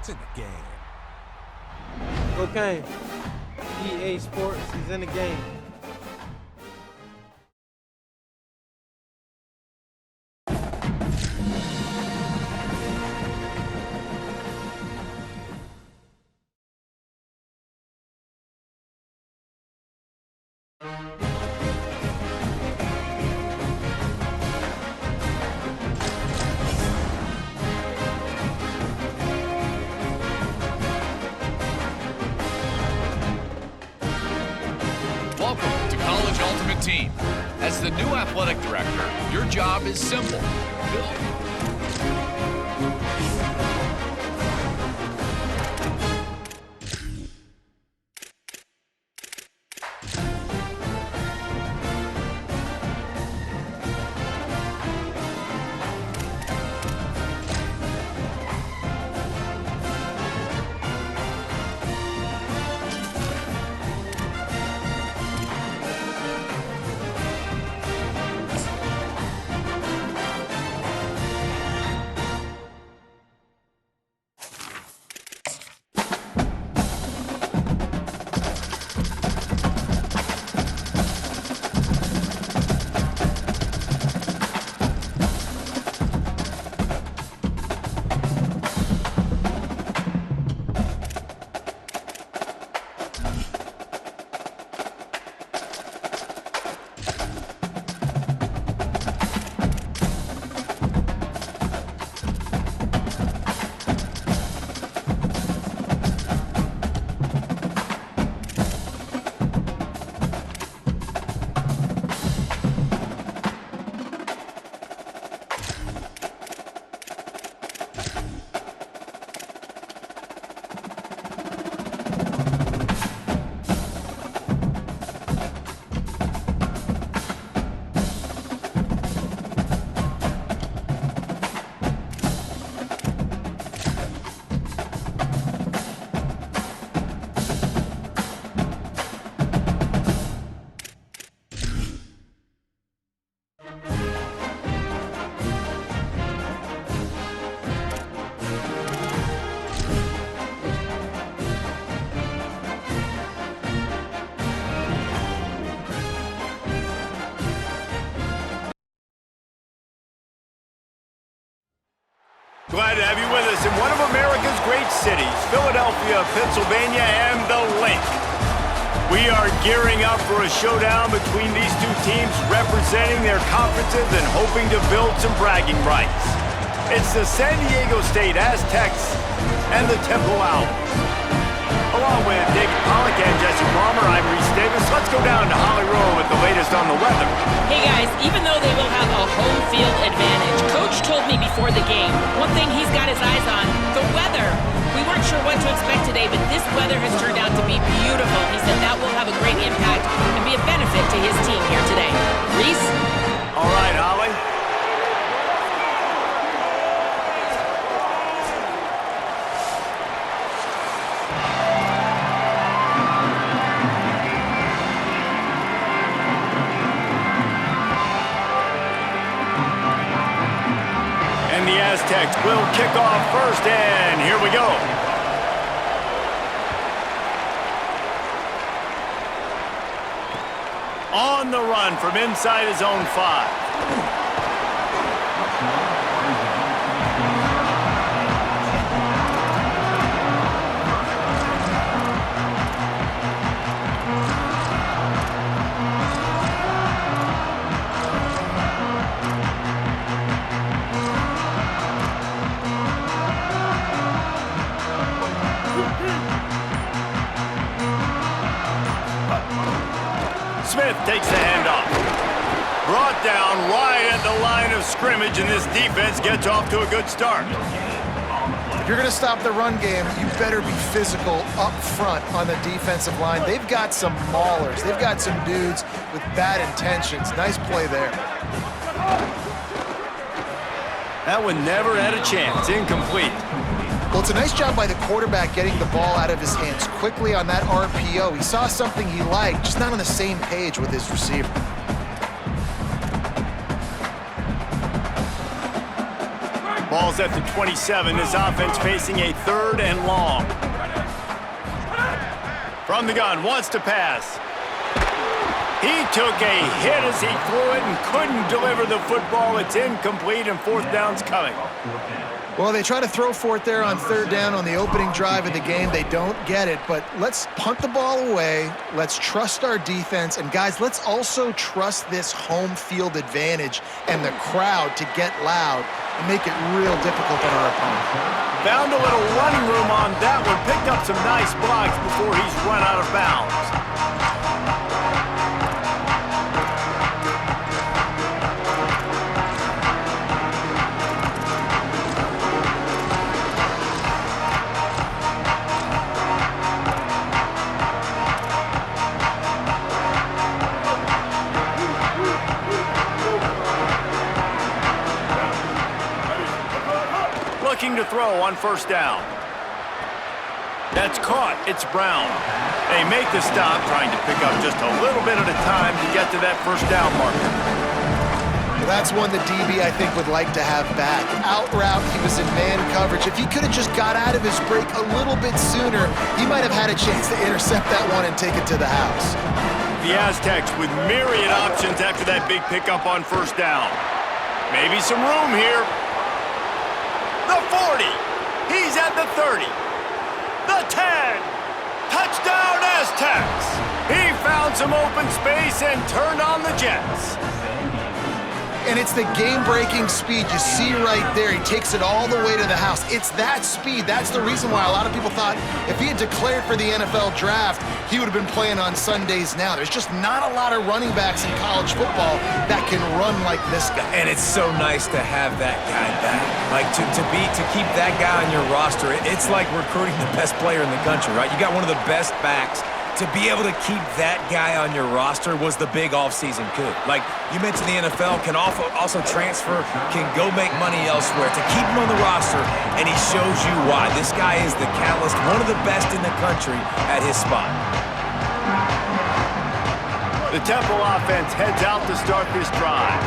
It's in the game. Okay. EA Sports is in the game. Welcome to College Ultimate Team. As the new athletic director, your job is simple. Build. Glad to have you with us in one of America's great cities, Philadelphia, Pennsylvania, and the Link. We are gearing up for a showdown between these two teams representing their conferences and hoping to build some bragging rights. It's the San Diego State Aztecs and the Temple Owls. Along with David Pollack and Jesse Palmer, I'm Reese Davis. Let's go down to Hollywood with the latest on the weather. Hey guys, even though they will have a home field advantage, Coach told me before the game, one thing he's got his eyes on, the weather. We weren't sure what to expect today, but this weather has turned out to be beautiful. He said that will have a great impact and be a benefit to his team here today. Reese? All right, Holly. Aztecs will kick off first, and here we go. On the run from inside his own 5. Smith takes the handoff. Brought down right at the line of scrimmage, and this defense gets off to a good start. If you're going to stop the run game, you better be physical up front on the defensive line. They've got some maulers. They've got some dudes with bad intentions. Nice play there. That one never had a chance. Incomplete. Well, it's a nice job by the quarterback getting the ball out of his hands quickly on that RPO. He saw something he liked, just not on the same page with his receiver. Ball's at the 27. This offense facing a 3rd and long. From the gun, wants to pass. He took a hit as he threw it and couldn't deliver the football. It's incomplete, and 4th down's coming. Well, they try to throw for it there on 3rd down on the opening drive of the game. They don't get it, but let's punt the ball away. Let's trust our defense. And, guys, let's also trust this home field advantage and the crowd to get loud and make it real difficult on our opponent. Found a little running room on that one. Picked up some nice blocks before he's run out of bounds. Looking to throw on 1st down. That's caught. It's Brown. They make the stop, trying to pick up just a little bit at a time to get to that 1st down marker. Well, that's one the DB, I think, would like to have back. Out route, he was in man coverage. If he could have just got out of his break a little bit sooner, he might have had a chance to intercept that one and take it to the house. The Aztecs with myriad options after that big pickup on 1st down. Maybe some room here. The 40. He's at the 30. The 10. Touchdown, Aztecs. He found some open space and turned on the Jets. And it's the game-breaking speed you see right there. He takes it all the way to the house. It's that speed. That's the reason why a lot of people thought if he had declared for the NFL draft, he would have been playing on Sundays now. There's just not a lot of running backs in college football that can run like this guy. And it's so nice to have that guy back. Like, to keep that guy on your roster, it's like recruiting the best player in the country, right? You got one of the best backs. To be able to keep that guy on your roster was the big offseason coup. Like you mentioned, the NFL can also transfer, can go make money elsewhere. To keep him on the roster, and he shows you why. This guy is the catalyst, one of the best in the country at his spot. The Temple offense heads out to start this drive.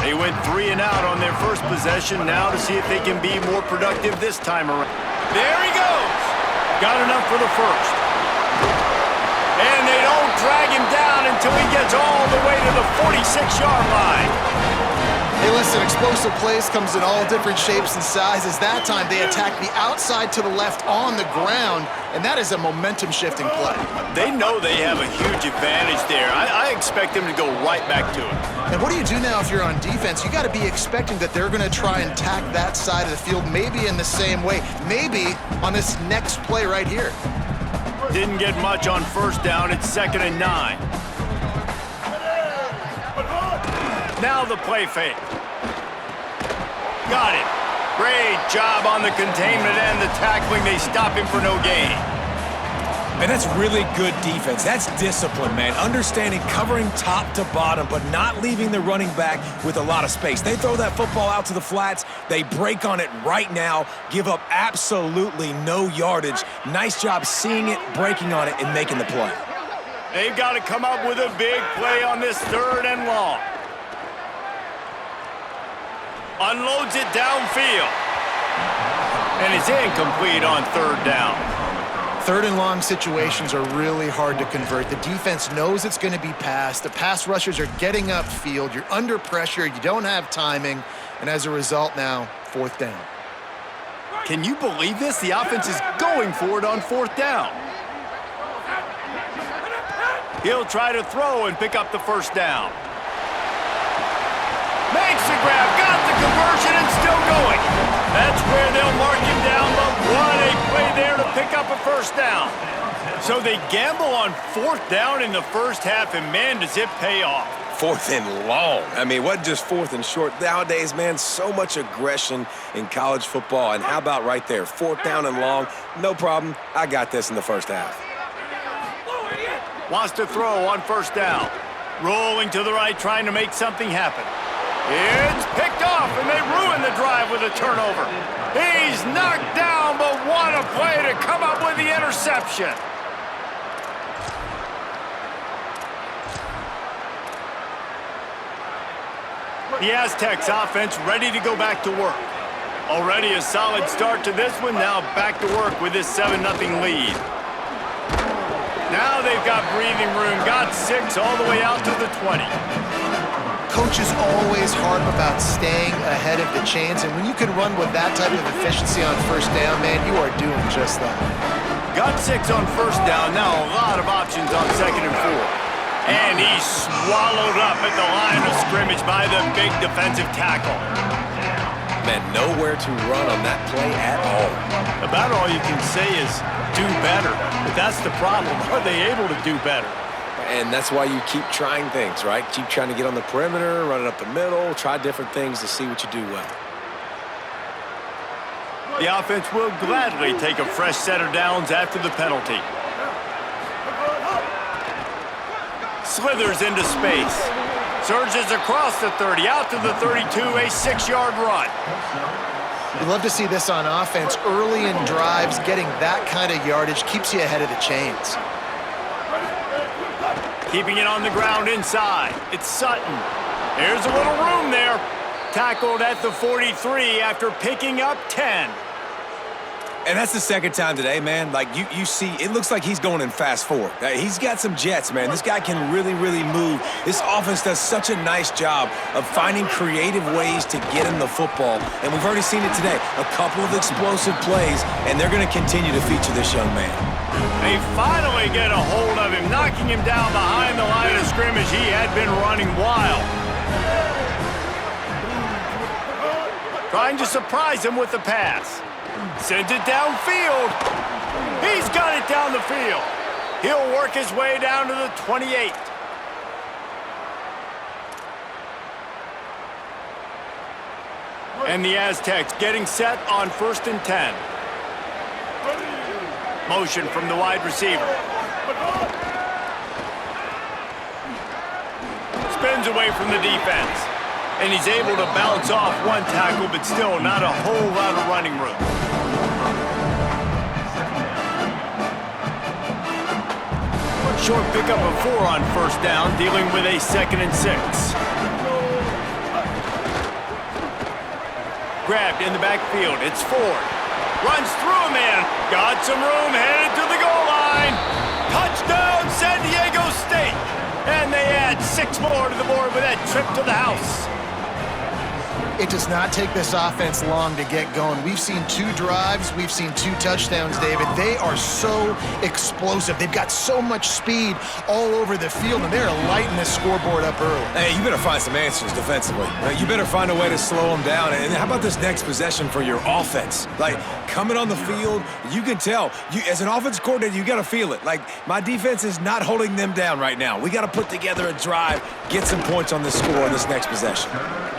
They went 3 and out on their first possession, now to see if they can be more productive this time around. There he goes! Got enough for the first. And they don't drag him down until he gets all the way to the 46-yard line. Hey, listen, explosive plays comes in all different shapes and sizes. That time they attack the outside to the left on the ground, and that is a momentum-shifting play. They know they have a huge advantage there. I expect them to go right back to it. And what do you do now if you're on defense? You got to be expecting that they're going to try and attack that side of the field, maybe in the same way, maybe on this next play right here. Didn't get much on 1st down. It's 2nd and 9. Now the play fake. Got it. Great job on the containment and the tackling. They stop him for no gain. And that's really good defense. That's discipline, man. Understanding covering top to bottom, but not leaving the running back with a lot of space. They throw that football out to the flats. They break on it right now, give up absolutely no yardage. Nice job seeing it, breaking on it, and making the play. They've got to come up with a big play on this 3rd and long. Unloads it downfield. And it's incomplete on 3rd down. 3rd and long situations are really hard to convert. The defense knows it's going to be passed. The pass rushers are getting upfield. You're under pressure. You don't have timing. And as a result now, 4th down. Can you believe this? The offense is going for it on 4th down. He'll try to throw and pick up the 1st down. Makes the grab, got the conversion, and still going. That's where they'll mark him down, but what a play there to pick up a 1st down. So they gamble on 4th down in the first half, and man, does it pay off. 4th and long. I mean, what just 4th and short? Nowadays, man, so much aggression in college football. And how about right there? 4th down and long, no problem. I got this in the first half. Wants to throw on 1st down. Rolling to the right, trying to make something happen. It's picked off, and they ruin the drive with a turnover. He's knocked down, but what a play to come up with the interception. The Aztecs offense ready to go back to work. Already a solid start to this one. Now back to work with this 7-0 lead. Now they've got breathing room. Got 6 all the way out to the 20. Coaches always harp about staying ahead of the chains, and when you can run with that type of efficiency on first down, man, you are doing just that. Got 6 on first down. Now a lot of options on 2nd and 4. And he's swallowed up at the line of scrimmage by the big defensive tackle. Man, nowhere to run on that play at all. About all you can say is do better. But that's the problem. Are they able to do better? And that's why you keep trying things, right? Keep trying to get on the perimeter, run it up the middle, try different things to see what you do well. The offense will gladly take a fresh set of downs after the penalty. Slithers into space. Surges across the 30, out to the 32, a 6-yard run. You love to see this on offense. Early in drives, getting that kind of yardage keeps you ahead of the chains. Keeping it on the ground inside. It's Sutton. There's a little room there. Tackled at the 43 after picking up 10. And that's the second time today, man. Like, you see, it looks like he's going in fast forward. He's got some jets, man. This guy can really, really move. This offense does such a nice job of finding creative ways to get him the football. And we've already seen it today. A couple of explosive plays, and they're going to continue to feature this young man. They finally get a hold of him, knocking him down behind the line of scrimmage. He had been running wild. Trying to surprise him with the pass. Sends it downfield. He's got it down the field. He'll work his way down to the 28. And the Aztecs getting set on 1st and 10. Motion from the wide receiver. Spins away from the defense. And he's able to bounce off one tackle, but still not a whole lot of running room. Short pickup of 4 on first down, dealing with a 2nd and 6. Grabbed in the backfield, it's Ford. Runs through a man, got some room, headed to the goal line. Touchdown, San Diego State. And they add 6 more to the board with that trip to the house. It does not take this offense long to get going. We've seen 2 drives. We've seen 2 touchdowns, David. They are so explosive. They've got so much speed all over the field, and they're lighting this scoreboard up early. Hey, you better find some answers defensively. You better find a way to slow them down. And how about this next possession for your offense? Like, coming on the field, you can tell. As an offense coordinator, you got to feel it. Like, my defense is not holding them down right now. We got to put together a drive, get some points on this score on this next possession.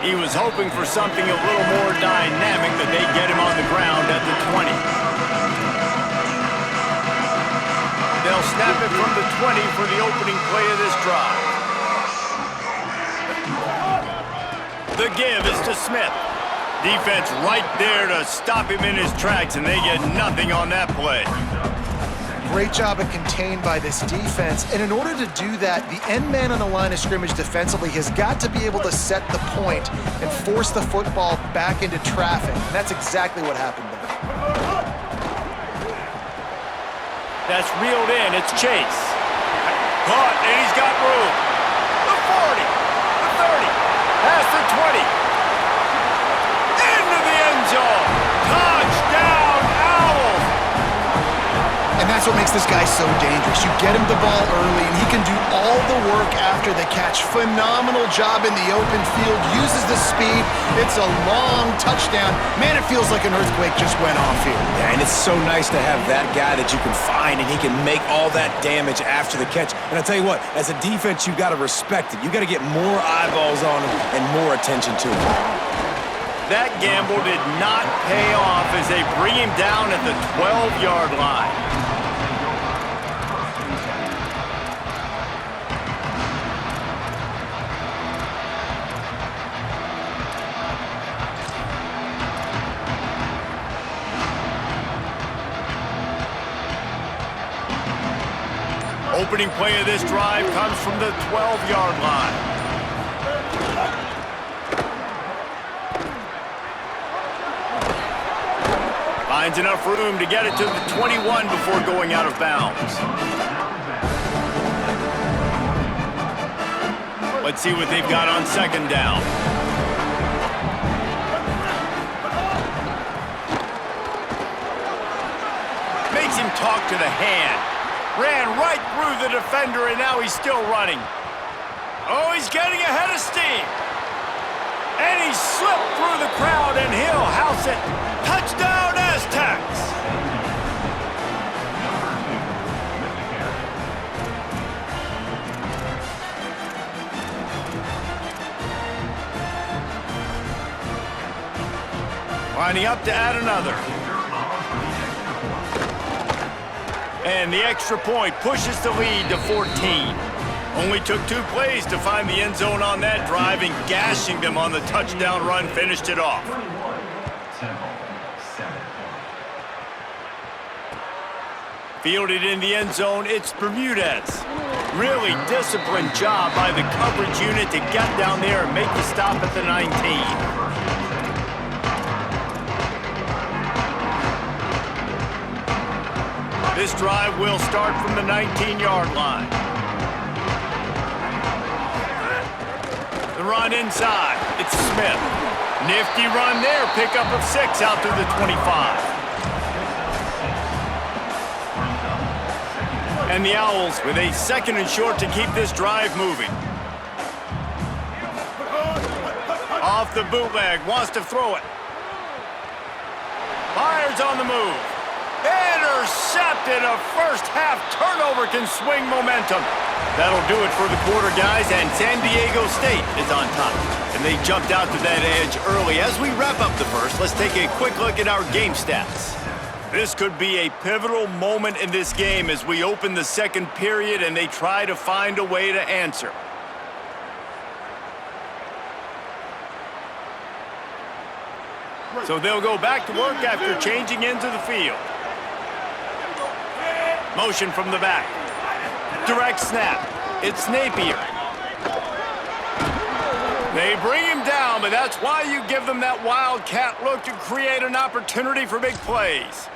He was hoping for something a little more dynamic, that they get him on the ground at the 20. They'll snap it from the 20 for the opening play of this drive. The give is to Smith. Defense right there to stop him in his tracks, and they get nothing on that play. Great job of contained by this defense. And in order to do that, the end man on the line of scrimmage defensively has got to be able to set the point and force the football back into traffic. And that's exactly what happened there. That's reeled in. It's Chase. Caught, and he's got room. The 40, the 30, past the 20. Into the end zone. Touchdown, Owls. And that's what makes this guy so dangerous. You get him the ball early, and he can do all the work after the catch. Phenomenal job in the open field. Uses the speed. It's a long touchdown. Man, it feels like an earthquake just went off here. Yeah, and it's so nice to have that guy that you can find, and he can make all that damage after the catch. And I'll tell you what, as a defense, you got to respect it. You got to get more eyeballs on him and more attention to him. That gamble did not pay off as they bring him down at the 12-yard line. Opening play of this drive comes from the 12-yard line. Finds enough room to get it to the 21 before going out of bounds. Let's see what they've got on second down. Makes him talk to the hand. Ran right through the defender, and now he's still running. Oh, he's getting ahead of steam. And he slipped through the crowd, and he'll house it. Touchdown, Aztecs! Lining up to add another. And the extra point pushes the lead to 14. Only took 2 plays to find the end zone on that drive, and gashing them on the touchdown run finished it off. Fielded in the end zone, it's Bermudez. Really disciplined job by the coverage unit to get down there and make the stop at the 19. This drive will start from the 19-yard line. The run inside. It's Smith. Nifty run there. Pickup of 6 out to the 25. And the Owls with a 2nd and short to keep this drive moving. Off the bootleg. Wants to throw it. Fires on the move. Intercepted. A first-half turnover can swing momentum. That'll do it for the quarter, guys, and San Diego State is on top. And they jumped out to that edge early. As we wrap up the first, let's take a quick look at our game stats. This could be a pivotal moment in this game as we open the second period and they try to find a way to answer. So they'll go back to work after changing into the field. Motion from the back. Direct snap. It's Napier. They bring him down, but that's why you give them that wildcat look to create an opportunity for big plays.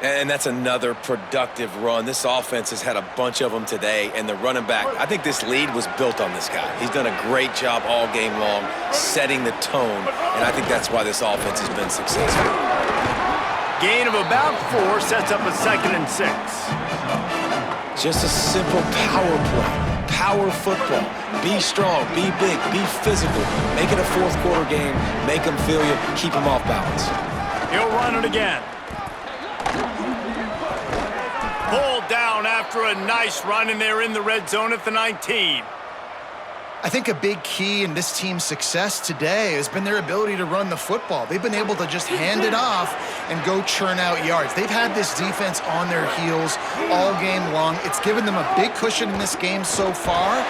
And that's another productive run. This offense has had a bunch of them today, and the running back, I think this lead was built on this guy. He's done a great job all game long setting the tone, and I think that's why this offense has been successful. Gain of about 4 sets up a 2nd and 6. Just a simple power play, power football. Be strong, be big, be physical. Make it a fourth quarter game, make them feel you, keep them off balance. He'll run it again. Pulled down after a nice run, and they're in the red zone at the 19. I think a big key in this team's success today has been their ability to run the football. They've been able to just hand it off and go churn out yards. They've had this defense on their heels all game long. It's given them a big cushion in this game so far.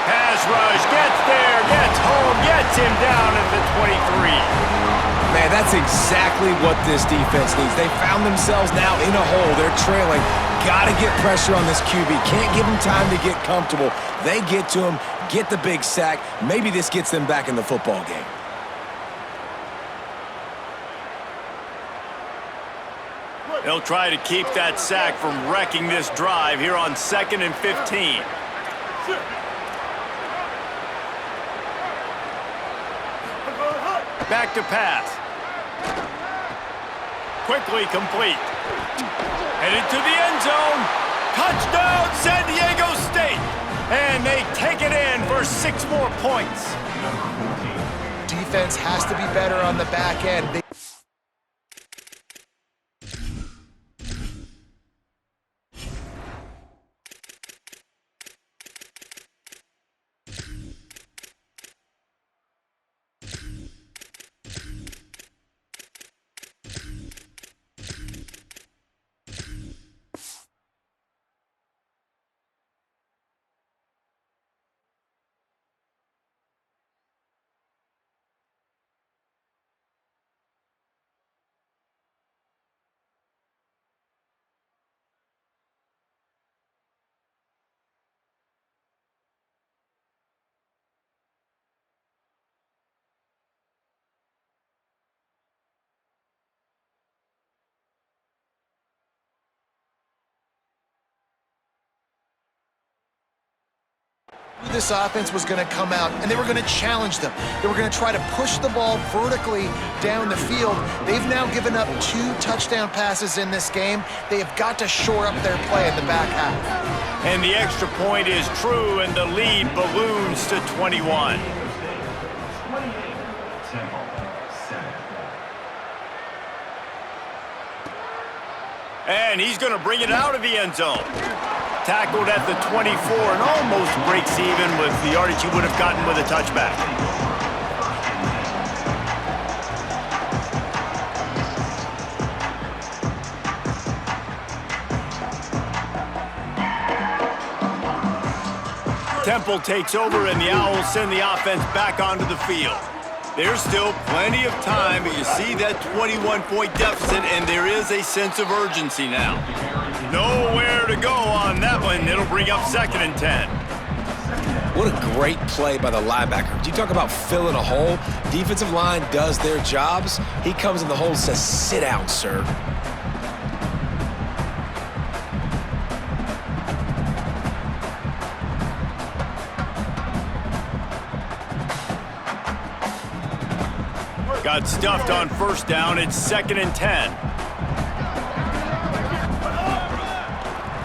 Pass rush, gets there, gets home, gets him down at the 23. Man, that's exactly what this defense needs. They found themselves now in a hole. They're trailing. Got to get pressure on this QB. Can't give him time to get comfortable. They get to him, get the big sack. Maybe this gets them back in the football game. They'll try to keep that sack from wrecking this drive here on 2nd and 15. Back to pass. Quickly complete. Headed to the end zone. Touchdown, San Diego State. And they take it in for 6 more points. Defense has to be better on the back end. this offense was going to come out and they were going to challenge them. They were going to try to push the ball vertically down the field. They've now given up 2 touchdown passes in this game. They have got to shore up their play in the back half. And the extra point is true, and the lead balloons to 21. And he's going to bring it out of the end zone. Tackled at the 24 and almost breaks even with the yardage he would have gotten with a touchback. Temple takes over, and the Owls send the offense back onto the field. There's still plenty of time, but you see that 21-point deficit, and there is a sense of urgency now. Nowhere to go on that one. It'll bring up 2nd and 10. What a great play by the linebacker. You talk about filling a hole. Defensive line does their jobs. He comes in the hole and says, "Sit down, sir." Got stuffed on 1st down. It's 2nd and 10.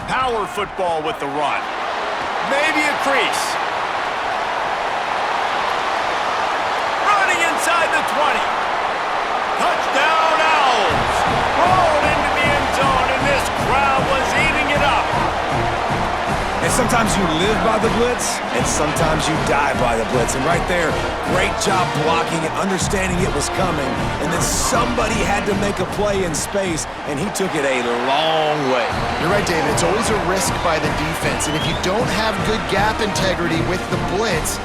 Power football with the run. Maybe a crease. Running inside the 20. Touchdown Owls. Rolled into the end zone, and this crowd was eating it up. And sometimes you live by the blitz, and sometimes you die by the blitz. And right there, great job blocking it, understanding it was coming. And then somebody had to make a play in space, and he took it a long way. You're right, David. It's always a risk by the defense. And if you don't have good gap integrity with the blitz,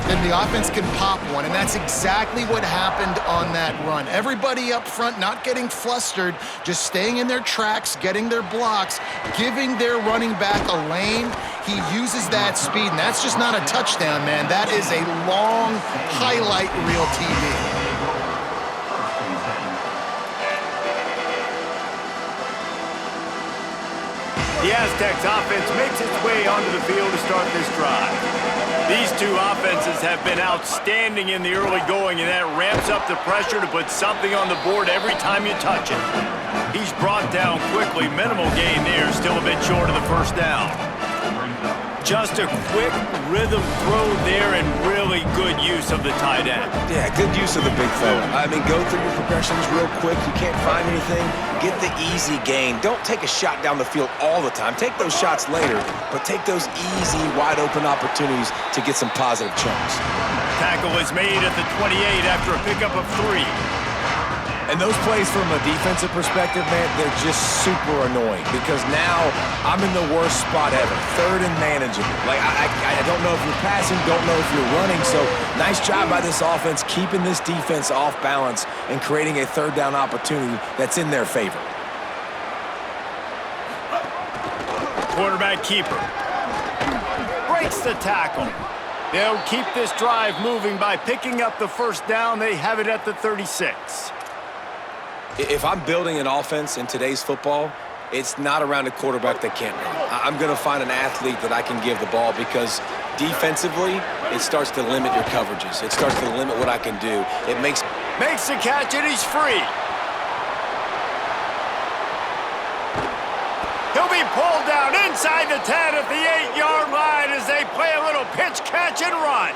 then the offense can pop one. And that's exactly what happened on that run. Everybody up front not getting flustered, just staying in their tracks, getting their blocks, giving their running back a lane. He uses that speed, and that's just not a touchdown, man. That is a long highlight reel TV. The Aztecs offense makes its way onto the field to start this drive. These two offenses have been outstanding in the early going, and that ramps up the pressure to put something on the board every time you touch it. He's brought down quickly. Minimal gain there, still a bit short of the 1st down. Just a quick rhythm throw there, and really good use of the tight end. Yeah, good use of the big fella. I mean, go through your progressions real quick. You can't find anything, get the easy gain. Don't take a shot down the field all the time. Take those shots later, but take those easy, wide-open opportunities to get some positive chunks. Tackle is made at the 28 after a pickup of 3. And those plays from a defensive perspective, man, they're just super annoying because now I'm in the worst spot ever. 3rd and manageable. Like, I don't know if you're passing, don't know if you're running. So nice job by this offense keeping this defense off balance and creating a 3rd down opportunity that's in their favor. Quarterback keeper breaks the tackle. They'll keep this drive moving by picking up the 1st down. They have it at the 36. If I'm building an offense in today's football, it's not around a quarterback that can't run. I'm going to find an athlete that I can give the ball because defensively, it starts to limit your coverages. It starts to limit what I can do. It makes the catch, and he's free. He'll be pulled down inside the 10 at the 8-yard line as they play a little pitch, catch, and run.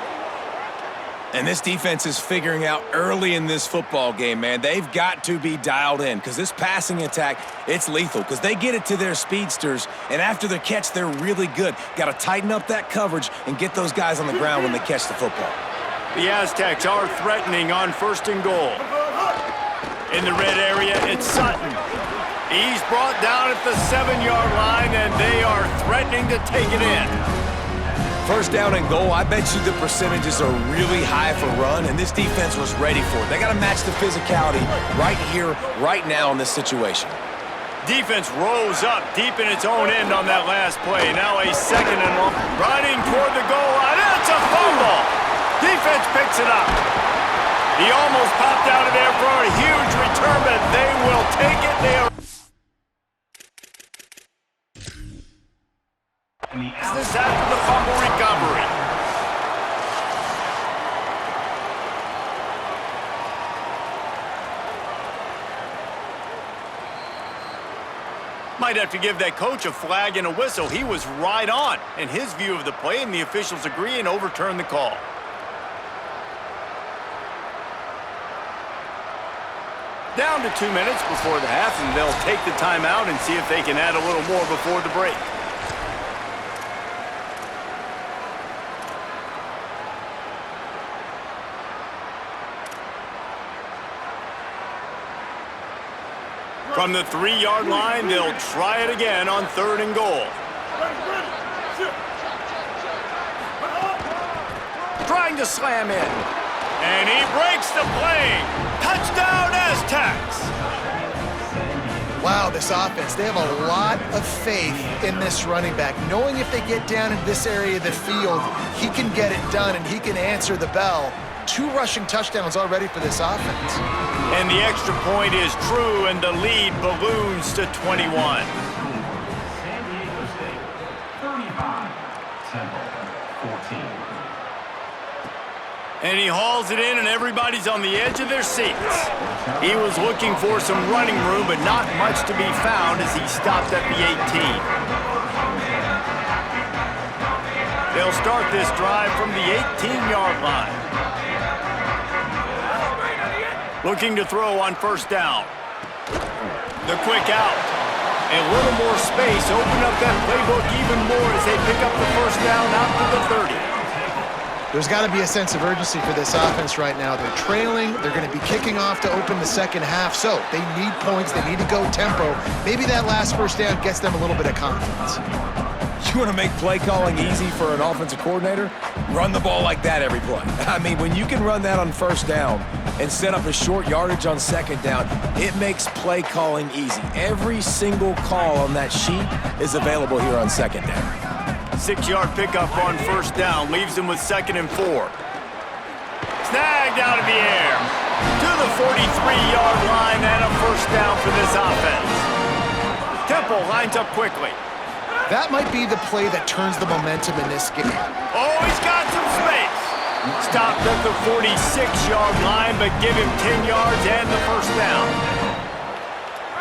And this defense is figuring out early in this football game, man. They've got to be dialed in because this passing attack, it's lethal because they get it to their speedsters, and after the catch, they're really good. Got to tighten up that coverage and get those guys on the ground when they catch the football. The Aztecs are threatening on 1st and goal. In the red area, it's Sutton. He's brought down at the 7-yard line, and they are threatening to take it in. 1st down and goal, I bet you the percentages are really high for run, and this defense was ready for it. They got to match the physicality right here, right now in this situation. Defense rose up deep in its own end on that last play. Now a 2nd and long. Running toward the goal line. It's a fumble. Defense picks it up. He almost popped out of there for a huge return, but they will take it. They are this after the fumble recovery. Might have to give that coach a flag and a whistle. He was right on in his view of the play, and the officials agree and overturn the call. Down to 2 minutes before the half, and they'll take the timeout and see if they can add a little more before the break. From the 3-yard line, they'll try it again on 3rd and goal. Trying to slam in. And he breaks the play. Touchdown, Aztecs! Wow, this offense, they have a lot of faith in this running back, knowing if they get down in this area of the field, he can get it done and he can answer the bell. 2 rushing touchdowns already for this offense. And the extra point is true, and the lead balloons to 21. San Diego State, 35, Temple, 14. And he hauls it in, and everybody's on the edge of their seats. He was looking for some running room, but not much to be found as he stopped at the 18. They'll start this drive from the 18-yard line. Looking to throw on 1st down. The quick out. A little more space. Open up that playbook even more as they pick up the 1st down out to the 30. There's got to be a sense of urgency for this offense right now. They're trailing. They're going to be kicking off to open the second half. So they need points. They need to go tempo. Maybe that last 1st down gets them a little bit of confidence. You want to make play calling easy for an offensive coordinator? Run the ball like that every play. I mean, when you can run that on 1st down and set up a short yardage on 2nd down, it makes play calling easy. Every single call on that sheet is available here on 2nd down. 6-yard pickup on 1st down leaves him with 2nd and 4. Snagged out of the air to the 43-yard line and a 1st down for this offense. Temple lines up quickly. That might be the play that turns the momentum in this game. Oh, he's got some space. Stopped at the 46-yard line, but give him 10 yards and the 1st down.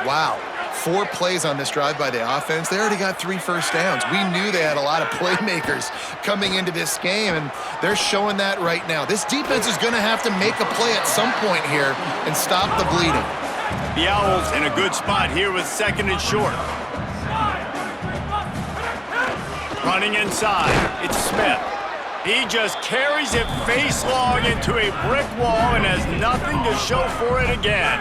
Wow. 4 plays on this drive by the offense. They already got 3 1st downs. We knew they had a lot of playmakers coming into this game, and they're showing that right now. This defense is going to have to make a play at some point here and stop the bleeding. The Owls in a good spot here with 2nd and short. Running inside, it's Smith. He just carries it face long into a brick wall and has nothing to show for it again.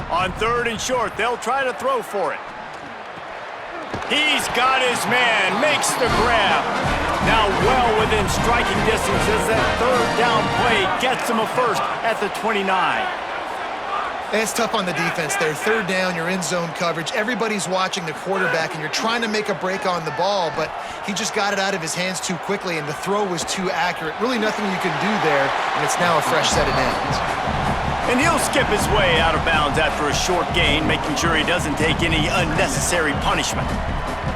On 3rd and short, they'll try to throw for it. He's got his man, makes the grab. Now well within striking distance as that 3rd down play gets him a 1st at the 29. It's tough on the defense there. 3rd down, you're in zone coverage. Everybody's watching the quarterback, and you're trying to make a break on the ball, but he just got it out of his hands too quickly, and the throw was too accurate. Really nothing you can do there, and it's now a fresh set of downs. And he'll skip his way out of bounds after a short gain, making sure he doesn't take any unnecessary punishment.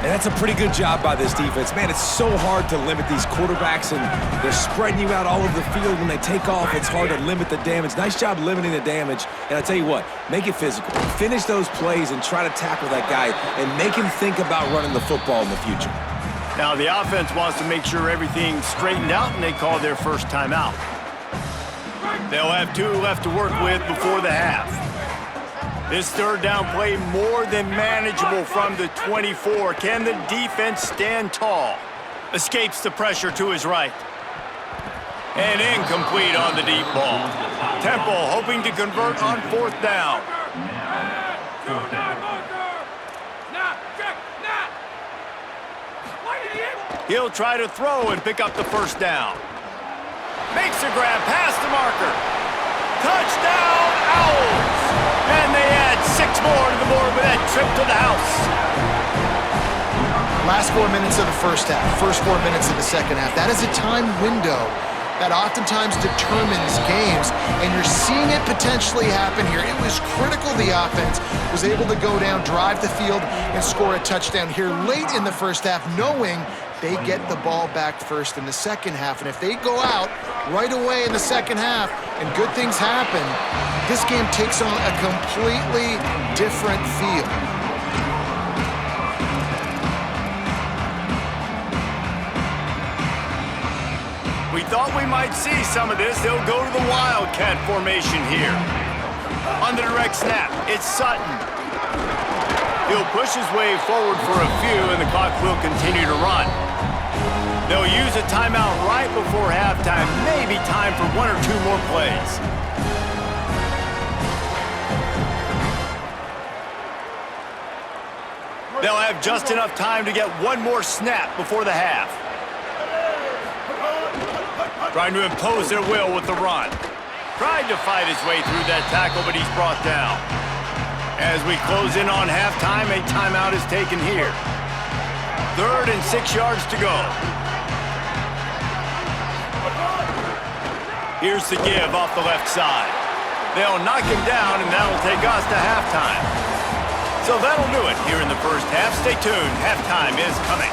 And that's a pretty good job by this defense. Man, it's so hard to limit these quarterbacks, and they're spreading you out all over the field. When they take off, it's hard to limit the damage. Nice job limiting the damage. And I tell you what, make it physical. Finish those plays and try to tackle that guy and make him think about running the football in the future. Now the offense wants to make sure everything's straightened out, and they call their 1st timeout. They'll have 2 left to work with before the half. This 3rd down play more than manageable from the 24. Can the defense stand tall? Escapes the pressure to his right. And incomplete on the deep ball. Temple hoping to convert on 4th down. He'll try to throw and pick up the 1st down. Makes a grab past the marker. Touchdown, Owls! And they add 6 more to the board with that trip to the house. Last 4 minutes of the 1st half, first 4 minutes of the 2nd half. That is a time window that oftentimes determines games, and you're seeing it potentially happen here. It was critical the offense was able to go down, drive the field, and score a touchdown here late in the 1st half, knowing they get the ball back first in the 2nd half. And if they go out right away in the second half, and good things happen, this game takes on a completely different feel. We thought we might see some of this. They'll go to the Wildcat formation here. On the direct snap, it's Sutton. He'll push his way forward for a few, and the clock will continue to run. They'll use a timeout right before halftime, maybe time for one or two more plays. They'll have just enough time to get one more snap before the half. Trying to impose their will with the run. Tried to fight his way through that tackle, but he's brought down. As we close in on halftime, a timeout is taken here. 3rd and 6 yards to go. Here's the give off the left side. They'll knock him down, and that'll take us to halftime. So that'll do it here in the first half. Stay tuned. Halftime is coming.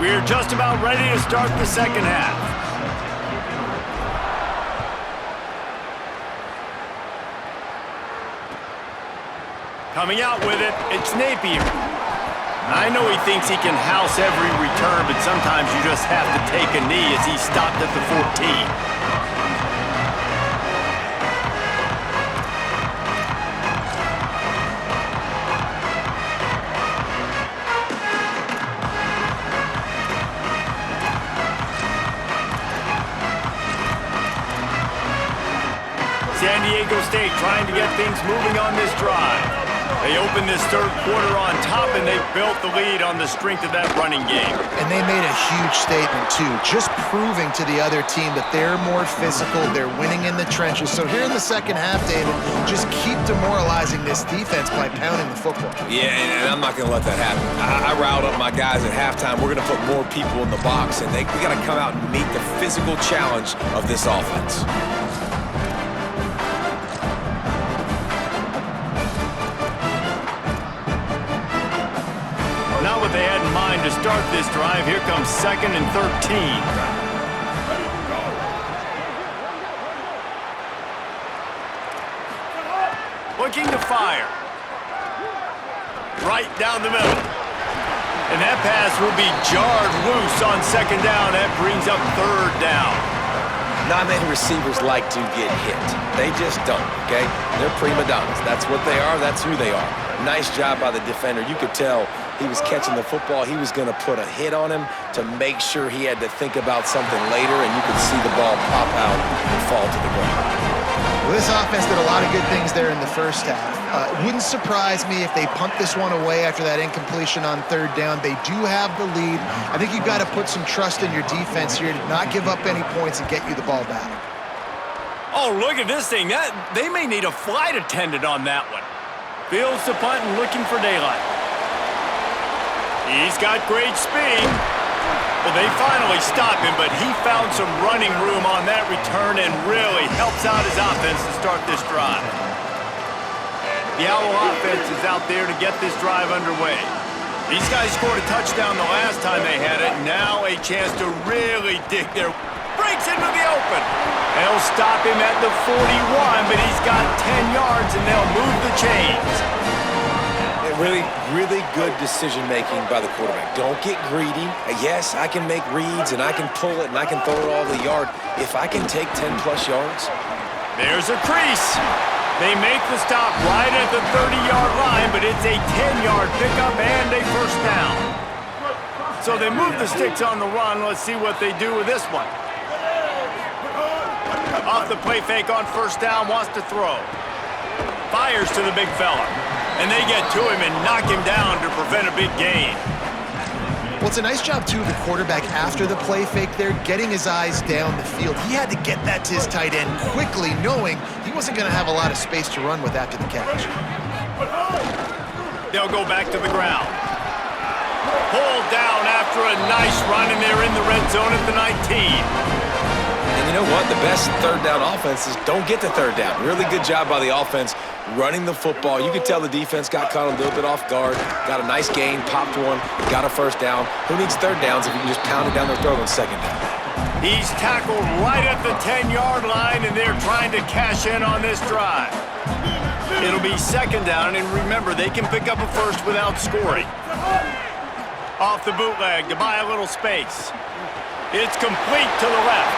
We're just about ready to start the second half. Coming out with it, it's Napier. I know he thinks he can house every return, but sometimes you just have to take a knee as he stopped at the 14. San Diego State trying to get things moving on this drive. They opened this third quarter on top, and they built the lead on the strength of that running game. And they made a huge statement, too, just proving to the other team that they're more physical, they're winning in the trenches. So here in the second half, David, just keep demoralizing this defense by pounding the football. Yeah, and I'm not going to let that happen. I riled up my guys at halftime. We're going to put more people in the box, and we got to come out and meet the physical challenge of this offense. What they had in mind to start this drive. Here comes 2nd and 13. Looking to fire. Right down the middle. And that pass will be jarred loose on 2nd down. That brings up 3rd down. Not many receivers like to get hit. They just don't, okay? They're prima donnas. That's what they are. That's who they are. Nice job by the defender. You could tell he was catching the football. He was going to put a hit on him to make sure he had to think about something later, and you could see the ball pop out and fall to the ground. Well, this offense did a lot of good things there in the first half. It wouldn't surprise me if they punt this one away after that incompletion on 3rd down. They do have the lead. I think you've got to put some trust in your defense here to not give up any points and get you the ball back. Oh, look at this thing. They may need a flight attendant on that one. Fields the punt and looking for daylight. He's got great speed. Well, they finally stopped him, but he found some running room on that return and really helps out his offense to start this drive. The Owl offense is out there to get this drive underway. These guys scored a touchdown the last time they had it. Now a chance to really dig their... Breaks into the open. They'll stop him at the 41, but he's got 10 yards, and they'll move the chains. Really, really good decision-making by the quarterback. Don't get greedy. Yes, I can make reads, and I can pull it, and I can throw it all the yard. If I can take 10-plus yards. There's a crease. They make the stop right at the 30-yard line, but it's a 10-yard pickup and a first down. So they move the sticks on the run. Let's see what they do with this one. Off the play fake on first down, wants to throw. Fires to the big fella. And they get to him and knock him down to prevent a big gain. Well, it's a nice job, too, of the quarterback after the play fake there, getting his eyes down the field. He had to get that to his tight end quickly, knowing he wasn't going to have a lot of space to run with after the catch. They'll go back to the ground. Pulled down after a nice run, and they're in the red zone at the 19. And you know what? The best third down offenses don't get to third down. Really good job by the offense running the football. You could tell the defense got caught a little bit off guard, got a nice gain, popped one, got a first down. Who needs third downs if you can just pound it down their throat on second down? He's tackled right at the 10-yard line, and they're trying to cash in on this drive. It'll be second down, and remember, they can pick up a first without scoring. Off the bootleg to buy a little space. It's complete to the left.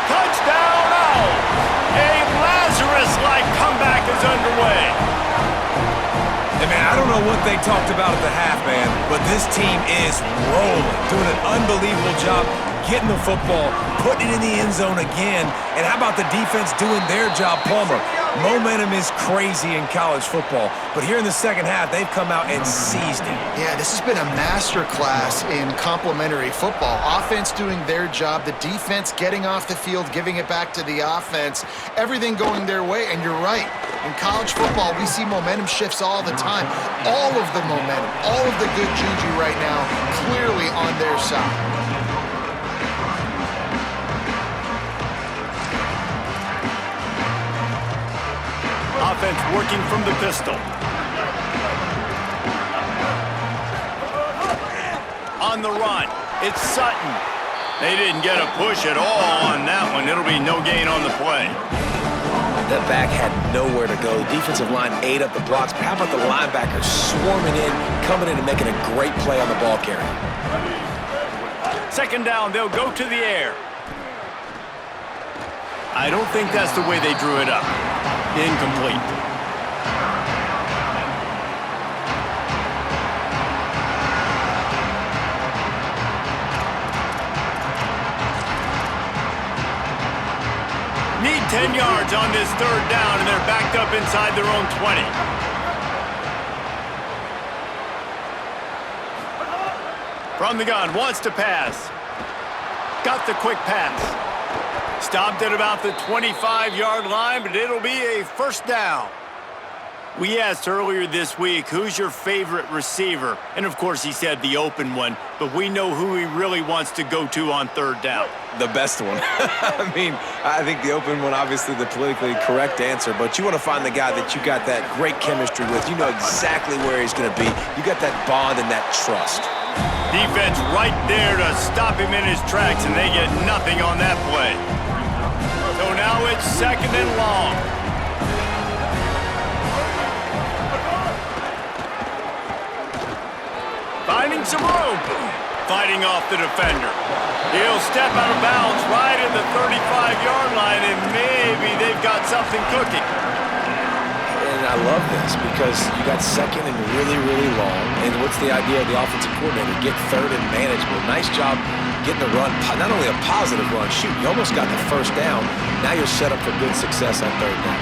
Touchdown, Owls! A Lazarus-like comeback is underway. Hey, man, I don't know what they talked about at the half, man, but this team is rolling, doing an unbelievable job getting the football, putting it in the end zone again, and how about the defense doing their job, Palmer? Momentum is crazy in college football, but here in the second half, they've come out and seized it. Yeah, this has been a masterclass in complementary football. Offense doing their job, the defense getting off the field, giving it back to the offense, everything going their way, and you're right. In college football, we see momentum shifts all the time. All of the momentum, all of the good juju right now, clearly on their side. Offense working from the pistol. On the run, it's Sutton. They didn't get a push at all on that one. It'll be no gain on the play. That back had nowhere to go. The defensive line ate up the blocks, but how about the linebackers swarming in, coming in and making a great play on the ball carrier? Second down, they'll go to the air. I don't think that's the way they drew it up. Incomplete. Need 10 yards on this third down, and they're backed up inside their own 20. From the gun, wants to pass. Got the quick pass. Stopped at about the 25-yard line, but it'll be a first down. We asked earlier this week, who's your favorite receiver? And, of course, he said the open one, but we know who he really wants to go to on third down. The best one. I mean, I think the open one, obviously the politically correct answer, but you want to find the guy that you got that great chemistry with. You know exactly where he's going to be. You got that bond and that trust. Defense right there to stop him in his tracks, and they get nothing on that play. So now it's second and long. Finding some room. Fighting off the defender. He'll step out of bounds right at the 35-yard line, and maybe they've got something cooking. And I love this because you got second and really, really long. And what's the idea of the offensive coordinator? Get third and manageable. Nice job getting the run. Not only a positive run, shoot, you almost got the first down. Now you're set up for good success on third down.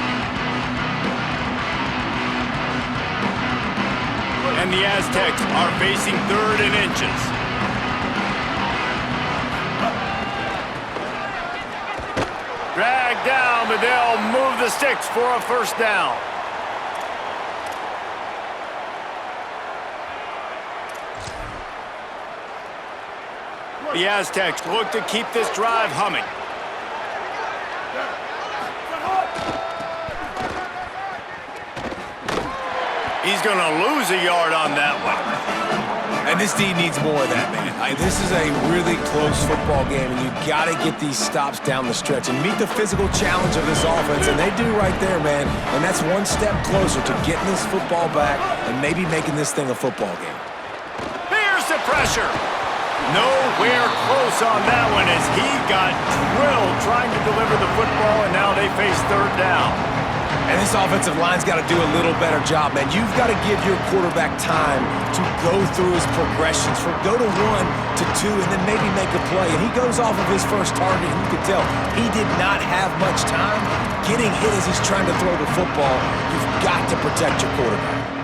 And the Aztecs are facing third and inches. Dragged down, but they'll move the sticks for a first down. The Aztecs look to keep this drive humming. He's going to lose a yard on that one. And this team needs more of that, man. This is a really close football game, and you got to get these stops down the stretch and meet the physical challenge of this offense, and they do right there, man. And that's one step closer to getting this football back and maybe making this thing a football game. Here's the pressure. Nowhere close on that one as he got drilled trying to deliver the football, and now they face third down. And this offensive line's got to do a little better job, man. You've got to give your quarterback time to go through his progressions, from go to 1 to 2, and then maybe make a play. And he goes off of his first target, and you can tell he did not have much time getting hit as he's trying to throw the football. You've got to protect your quarterback.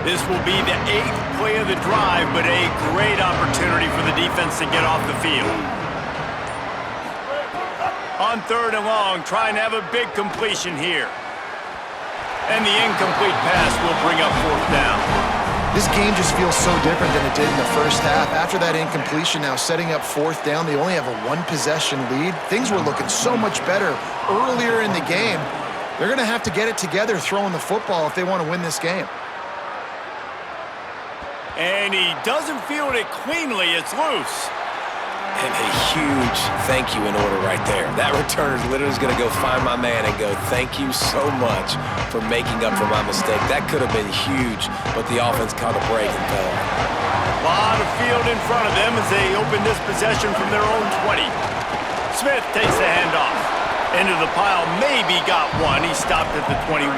This will be the 8th play of the drive, but a great opportunity for the defense to get off the field. On third and long, trying to have a big completion here. And the incomplete pass will bring up fourth down. This game just feels so different than it did in the first half. After that incompletion, now setting up 4th down, they only have a 1-possession lead. Things were looking so much better earlier in the game. They're going to have to get it together throwing the football if they want to win this game. And he doesn't field it cleanly. It's loose. And a huge thank you in order right there. That returner literally is going to go find my man and go, thank you so much for making up for my mistake. That could have been huge, but the offense caught a break and fell on. A lot of field in front of them as they open this possession from their own 20. Smith takes the handoff. Into the pile, maybe got one. He stopped at the 21.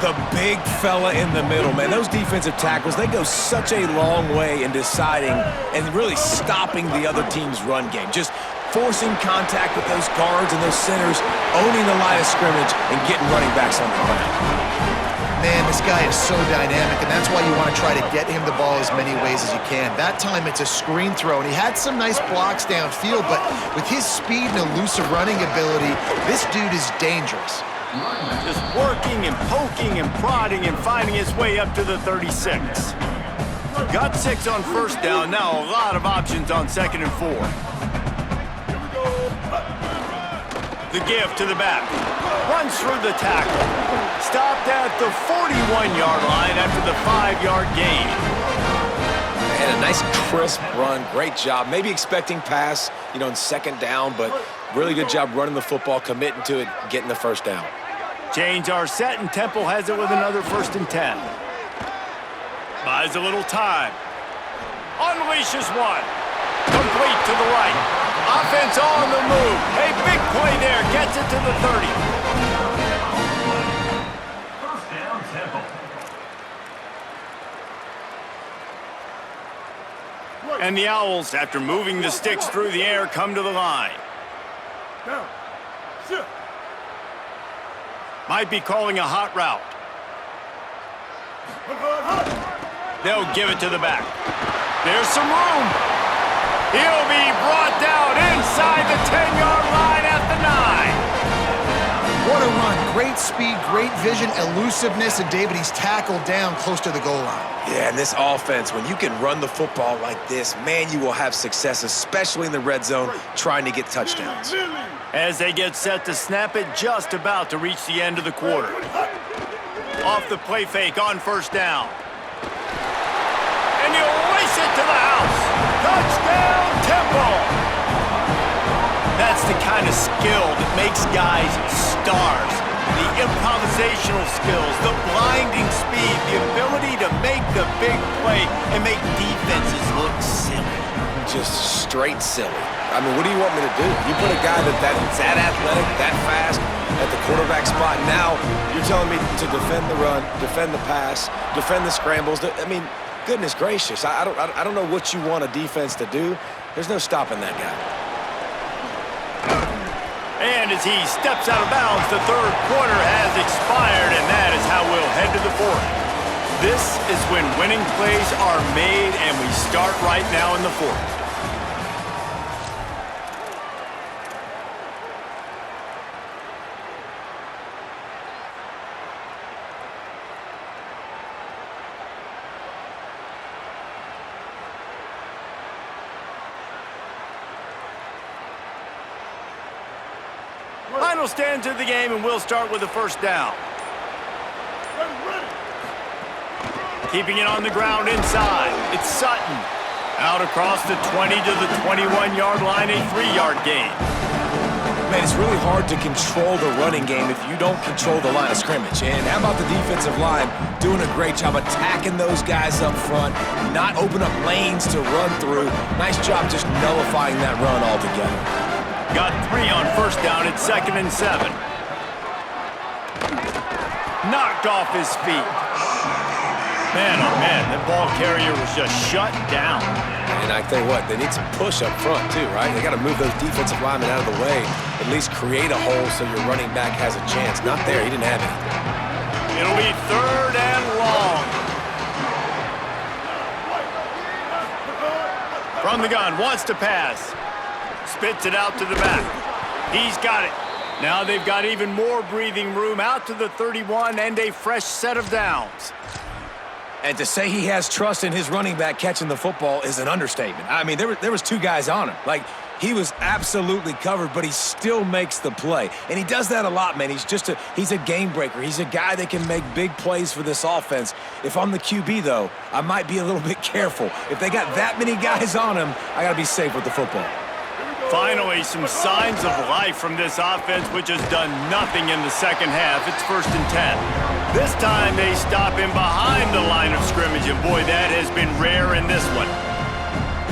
The big fella in the middle, man. Those defensive tackles, they go such a long way in deciding and really stopping the other team's run game. Just forcing contact with those guards and those centers, owning the line of scrimmage, and getting running backs on the ground. Man, this guy is so dynamic, and that's why you want to try to get him the ball as many ways as you can. That time, it's a screen throw, and he had some nice blocks downfield, but with his speed and elusive running ability, this dude is dangerous. Just working and poking and prodding and finding his way up to the 36. Got 6 on 1st down. Now a lot of options on 2nd and 4. The give to the back. Runs through the tackle. Stopped at the 41-yard line after the 5-yard gain. And a nice crisp run. Great job. Maybe expecting pass, in 2nd down, but really good job running the football, committing to it, getting the 1st down. Change our set, and Temple has it with another 1st and 10. Buys a little time. Unleashes one. Complete to the right. Offense on the move. A big play there. Gets it to the 30. First down, Temple. And the Owls, after moving the sticks through the air, come to the line. Might be calling a hot route. They'll give it to the back. There's some room. He'll be brought down inside the 10-yard line at the 9. What a run. Great speed, great vision, elusiveness, and David, he's tackled down close to the goal line. Yeah, and this offense, when you can run the football like this, man, you will have success, especially in the red zone, trying to get touchdowns. As they get set to snap it, just about to reach the end of the quarter. Off the play fake on 1st down. And he'll race it to the house. Touchdown, Temple! That's the kind of skill that makes guys stars. The improvisational skills, the blinding speed, the ability to make the big play and make defenses look silly. Just straight silly. I mean, what do you want me to do? You put a guy that's that athletic, that fast, at the quarterback spot. Now you're telling me to defend the run, defend the pass, defend the scrambles. I mean, goodness gracious. I don't know what you want a defense to do. There's no stopping that guy. And as he steps out of bounds, the 3rd quarter has expired, and that is how we'll head to the 4th. This is when winning plays are made, and we start right now in the 4th. Final stands of the game, and we'll start with the 1st down. Keeping it on the ground inside. It's Sutton. Out across the 20 to the 21-yard line, a 3-yard gain. Man, it's really hard to control the running game if you don't control the line of scrimmage. And how about the defensive line doing a great job attacking those guys up front, not open up lanes to run through. Nice job just nullifying that run altogether. Got 3 on 1st down at 2nd and 7. Knocked off his feet. Man, oh man, that ball carrier was just shut down. And I tell you what, they need some push up front too, right? They got to move those defensive linemen out of the way, at least create a hole so your running back has a chance. Not there, he didn't have it. It'll be 3rd and long. From the gun, wants to pass. Spits it out to the back. He's got it. Now they've got even more breathing room out to the 31 and a fresh set of downs. And to say he has trust in his running back catching the football is an understatement. I mean, there was two guys on him. Like, he was absolutely covered, but he still makes the play. And he does that a lot, man. He's a game breaker. He's a guy that can make big plays for this offense. If I'm the QB, though, I might be a little bit careful. If they got that many guys on him, I got to be safe with the football. Finally, some signs of life from this offense, which has done nothing in the second half. It's 1st and 10. This time they stop him behind the line of scrimmage, and boy, that has been rare in this one.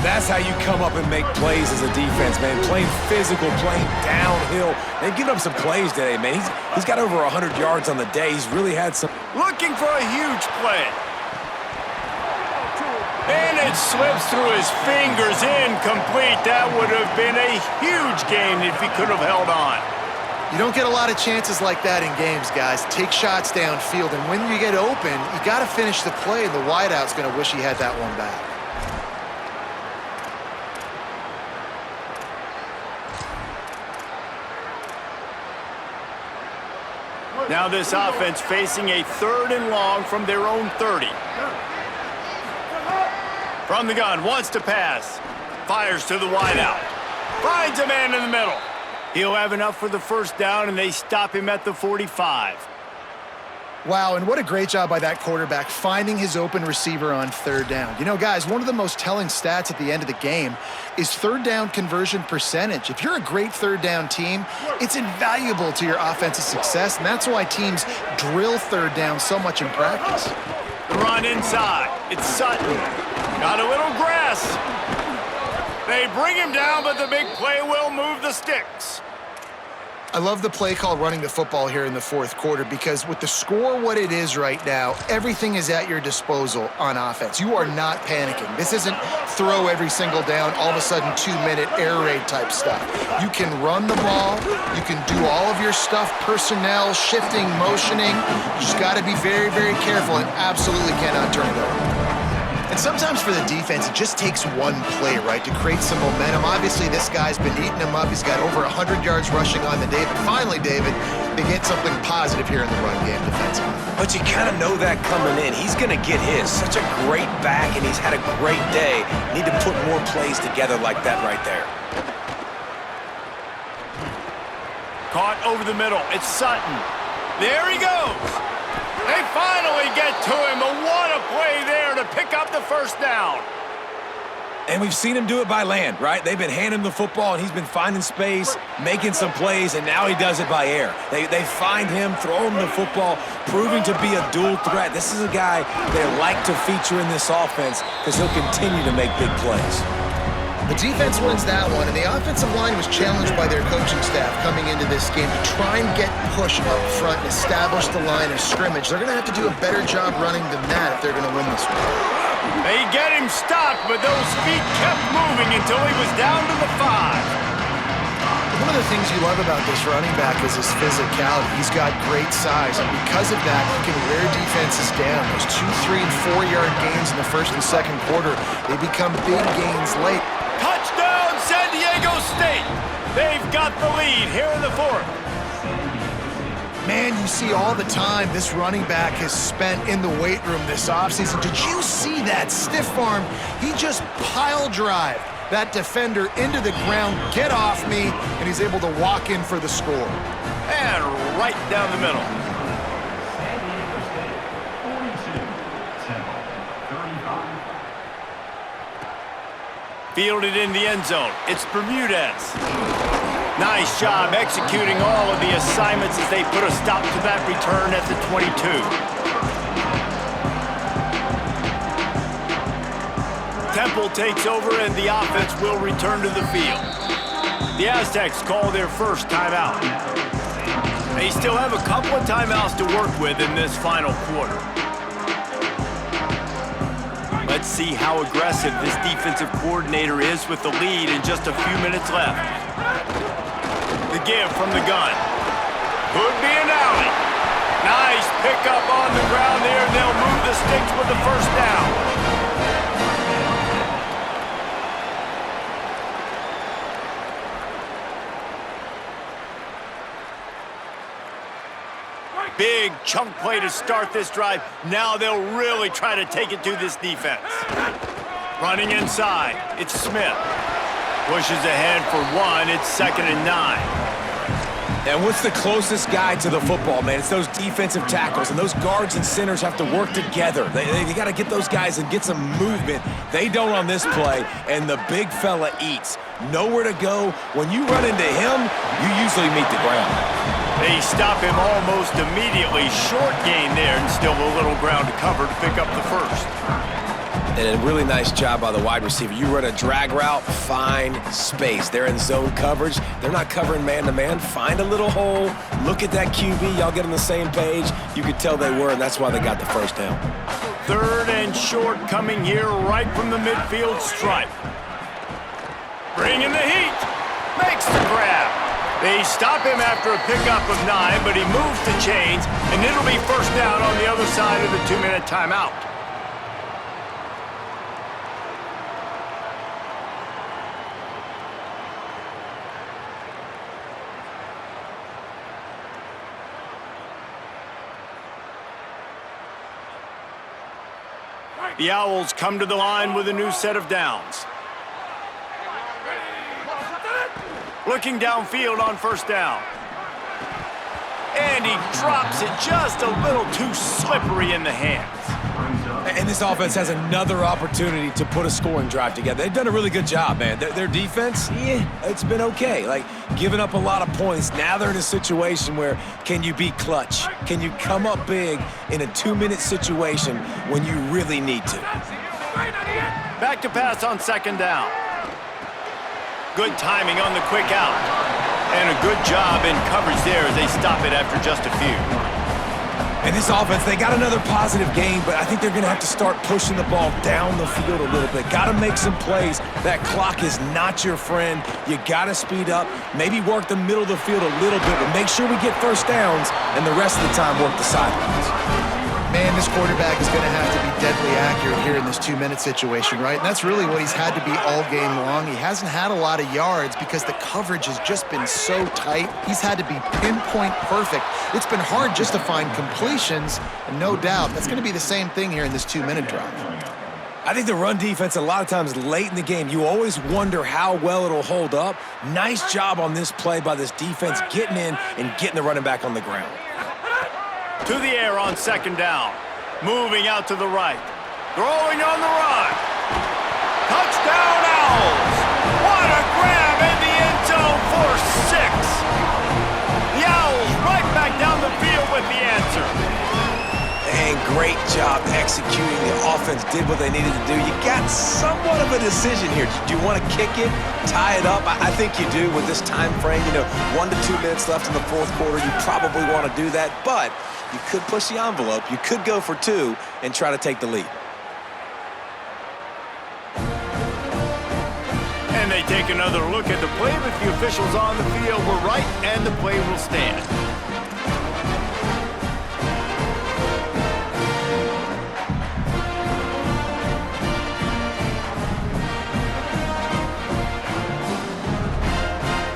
That's how you come up and make plays as a defense, man. Playing physical, playing downhill. They've given up some plays today, man. He's got over 100 yards on the day. He's really had some... Looking for a huge play. And it slips through his fingers, incomplete. That would have been a huge gain if he could have held on. You don't get a lot of chances like that in games, guys. Take shots downfield, and when you get open, you got to finish the play, and the wideout's going to wish he had that one back. Now this offense facing a 3rd and long from their own 30. From the gun, wants to pass. Fires to the wideout. Finds a man in the middle. He'll have enough for the 1st down, and they stop him at the 45. Wow, and what a great job by that quarterback finding his open receiver on 3rd down. You know, guys, one of the most telling stats at the end of the game is 3rd down conversion percentage. If you're a great 3rd down team, it's invaluable to your offensive success, and that's why teams drill 3rd down so much in practice. The run inside. It's Sutton. Got a little grass. They bring him down, but the big play will move the sticks. I love the play call running the football here in the 4th quarter because with the score what it is right now, everything is at your disposal on offense. You are not panicking. This isn't throw every single down, all of a sudden 2-minute air raid type stuff. You can run the ball. You can do all of your stuff, personnel, shifting, motioning. You just got to be very, very careful and absolutely cannot turn it over. And sometimes for the defense, it just takes one play, right, to create some momentum. Obviously, this guy's been eating him up. He's got over 100 yards rushing on the day. But finally, David, they get something positive here in the run game defensively. But you kind of know that coming in. He's going to get his. Such a great back, and he's had a great day. Need to put more plays together like that right there. Caught over the middle. It's Sutton. There he goes. They finally get to him, but what a play there to pick up the 1st down. And we've seen him do it by land, right? They've been handing him the football, and he's been finding space, making some plays, and now he does it by air. They find him, throw him the football, proving to be a dual threat. This is a guy they like to feature in this offense because he'll continue to make big plays. The defense wins that one, and the offensive line was challenged by their coaching staff coming into this game to try and get push up front and establish the line of scrimmage. They're going to have to do a better job running than that if they're going to win this one. They get him stopped, but those feet kept moving until he was down to the 5. One of the things you love about this running back is his physicality. He's got great size, and because of that, he can wear defenses down. Those 2-, 3-, and 4-yard gains in the 1st and 2nd quarter, they become big gains late. Touchdown, San Diego State! They've got the lead here in the 4th. Man, you see all the time this running back has spent in the weight room this offseason. Did you see that stiff arm? He just pile drive that defender into the ground, get off me, and he's able to walk in for the score. And right down the middle. Fielded in the end zone. It's Bermudez. Nice job executing all of the assignments as they put a stop to that return at the 22. Temple takes over and the offense will return to the field. The Aztecs call their 1st timeout. They still have a couple of timeouts to work with in this final quarter. Let's see how aggressive this defensive coordinator is with the lead in just a few minutes left. The give from the gun. Could be an alley. Nice pickup on the ground there, and they'll move the sticks with the 1st down. Big chunk play to start this drive. Now they'll really try to take it to this defense. Running inside, it's Smith. Pushes ahead for one, it's 2nd and 9. And what's the closest guy to the football, man? It's those defensive tackles, and those guards and centers have to work together. They got to get those guys and get some movement. They don't on this play, and the big fella eats. Nowhere to go. When you run into him, you usually meet the ground. They stop him almost immediately. Short gain there, and still a little ground to cover to pick up the first. And a really nice job by the wide receiver. You run a drag route, find space. They're in zone coverage. They're not covering man-to-man. Find a little hole. Look at that QB. Y'all get on the same page. You could tell they were, and that's why they got the first down. 3rd and short coming here right from the midfield stripe. Bringing the heat. Makes the grab. They stop him after a pickup of 9, but he moves the chains, and it'll be first down on the other side of the 2-minute timeout. The Owls come to the line with a new set of downs. Looking downfield on first down. And he drops it just a little too slippery in the hands. And this offense has another opportunity to put a scoring drive together. They've done a really good job, man. Their defense, it's been okay. Like, giving up a lot of points. Now they're in a situation where can you be clutch? Can you come up big in a 2-minute situation when you really need to? Back to pass on 2nd down. Good timing on the quick out. And a good job in coverage there as they stop it after just a few. And this offense, they got another positive game, but I think they're going to have to start pushing the ball down the field a little bit. Got to make some plays. That clock is not your friend. You got to speed up, maybe work the middle of the field a little bit, but make sure we get first downs, and the rest of the time work the sidelines. Man, this quarterback is going to have to be deadly accurate here in this 2-minute situation, right? And that's really what he's had to be all game long. He hasn't had a lot of yards because the coverage has just been so tight. He's had to be pinpoint perfect. It's been hard just to find completions, and no doubt that's going to be the same thing here in this 2-minute drive. I think the run defense, a lot of times late in the game, you always wonder how well it'll hold up. Nice job on this play by this defense, getting in and getting the running back on the ground. To the air on 2nd down. Moving out to the right. Throwing on the run. Touchdown Owls! What a grab in the end zone for 6. The Owls right back down the field with the answer. And great job executing. The offense did what they needed to do. You got somewhat of a decision here. Do you want to kick it, tie it up? I think you do with this time frame. 1 to 2 minutes left in the 4th quarter. You probably want to do that, but you could push the envelope. You could go for 2 and try to take the lead. And they take another look at the play, but the officials on the field were right, and the play will stand.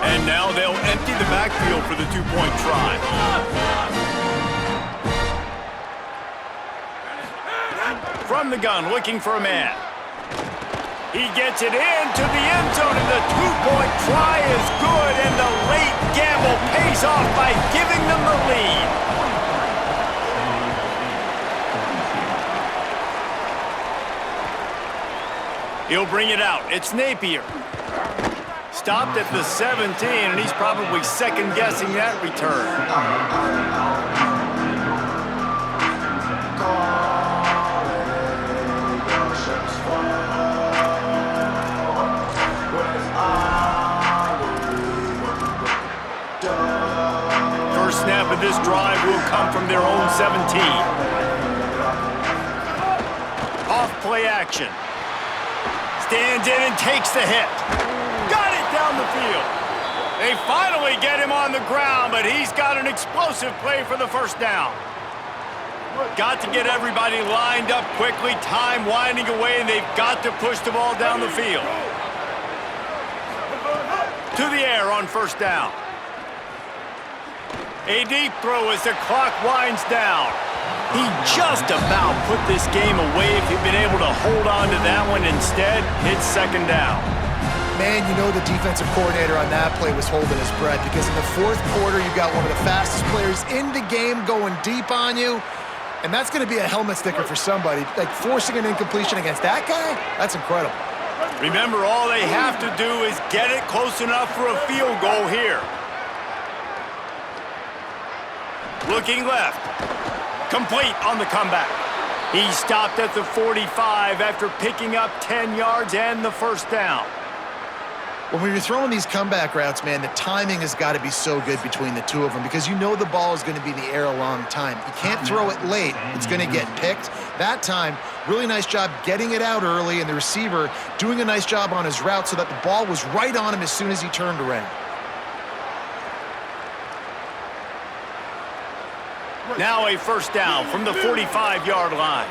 And now they'll empty the backfield for the 2-point try. From the gun, looking for a man. He gets it into the end zone, and the 2-point try is good, and the late gamble pays off by giving them the lead. He'll bring it out. It's Napier. Stopped at the 17, and he's probably second-guessing that return. First snap of this drive will come from their own 17. Off play action. Stands in and takes the hit. Got it down the field. They finally get him on the ground, but he's got an explosive play for the first down. Got to get everybody lined up quickly, time winding away, and they've got to push the ball down the field. To the air on first down. A deep throw as the clock winds down. He just about put this game away if he'd been able to hold on to that one. Instead, it's second down. Man, you know the defensive coordinator on that play was holding his breath because in the fourth quarter, you got one of the fastest players in the game going deep on you. And that's going to be a helmet sticker for somebody. Like forcing an incompletion against that guy, that's incredible. Remember, all they have to do is get it close enough for a field goal here. Looking left. Complete on the comeback. He stopped at the 45 after picking up 10 yards and the first down. When you're throwing these comeback routes, man, the timing has got to be so good between the two of them because you know the ball is going to be in the air a long time. You can't throw it late. It's going to get picked. That time, really nice job getting it out early and the receiver doing a nice job on his route so that the ball was right on him as soon as he turned around. Now a first down from the 45-yard line.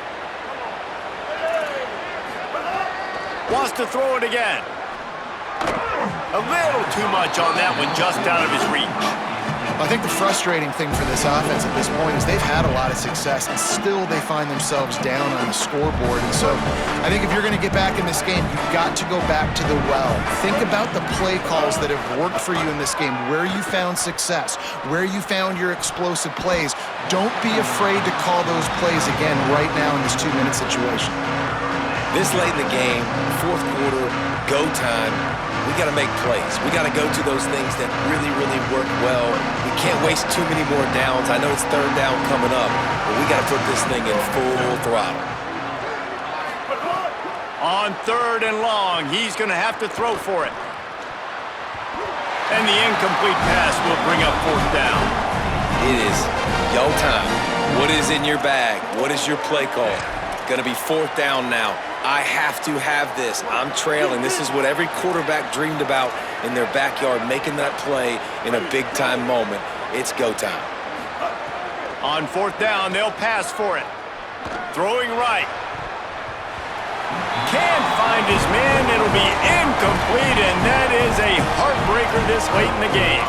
Wants to throw it again. A little too much on that one, just out of his reach. I think the frustrating thing for this offense at this point is they've had a lot of success, and still they find themselves down on the scoreboard. And so I think if you're going to get back in this game, you've got to go back to the well. Think about the play calls that have worked for you in this game, where you found success, where you found your explosive plays. Don't be afraid to call those plays again right now in this 2-minute situation. This late in the game, fourth quarter, go time, we got to make plays. We got to go to those things that really, really work well. We can't waste too many more downs. I know it's third down coming up, but we got to put this thing in full throttle. On third and long, he's going to have to throw for it. And the incomplete pass will bring up fourth down. It is your time. What is in your bag? What is your play call? Going to be fourth down now. I have to have this. I'm trailing. This is what every quarterback dreamed about in their backyard, making that play in a big-time moment. It's go time. On fourth down, they'll pass for it. Throwing right. Can't find his man. It'll be incomplete, and that is a heartbreaker this late in the game.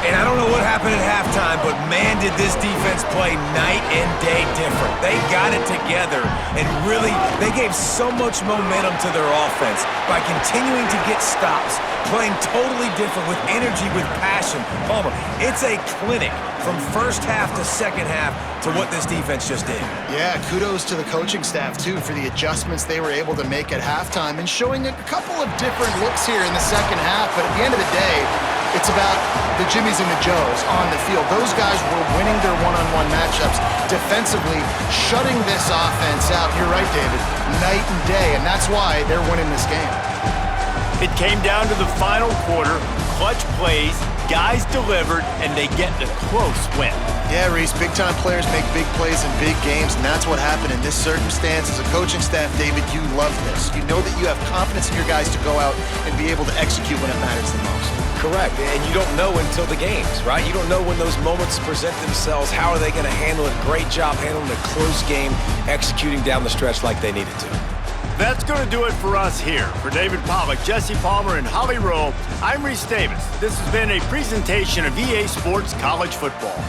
And I don't know what happened at halftime, but man, did this defense play night and day different. They got it together, and really, they gave so much momentum to their offense by continuing to get stops, playing totally different with energy, with passion. Palmer, it's a clinic from first half to second half to what this defense just did. Yeah, kudos to the coaching staff, too, for the adjustments they were able to make at halftime and showing a couple of different looks here in the second half. But at the end of the day, it's about the Jimmies and the Joes on the field. Those guys were winning their one-on-one matchups defensively, shutting this offense out. You're right, David, night and day, and that's why they're winning this game. It came down to the final quarter, clutch plays, guys delivered, and they get the close win. Yeah, Reese, big-time players make big plays in big games, and that's what happened in this circumstance. As a coaching staff, David, you love this. You know that you have confidence in your guys to go out and be able to execute when it matters the most. Correct, and you don't know until the games, right? You don't know when those moments present themselves. How are they going to handle it? Great job handling a close game, executing down the stretch like they needed to. That's going to do it for us here. For David Pollack, Jesse Palmer, and Holly Rowe, I'm Reese Davis. This has been a presentation of EA Sports College Football.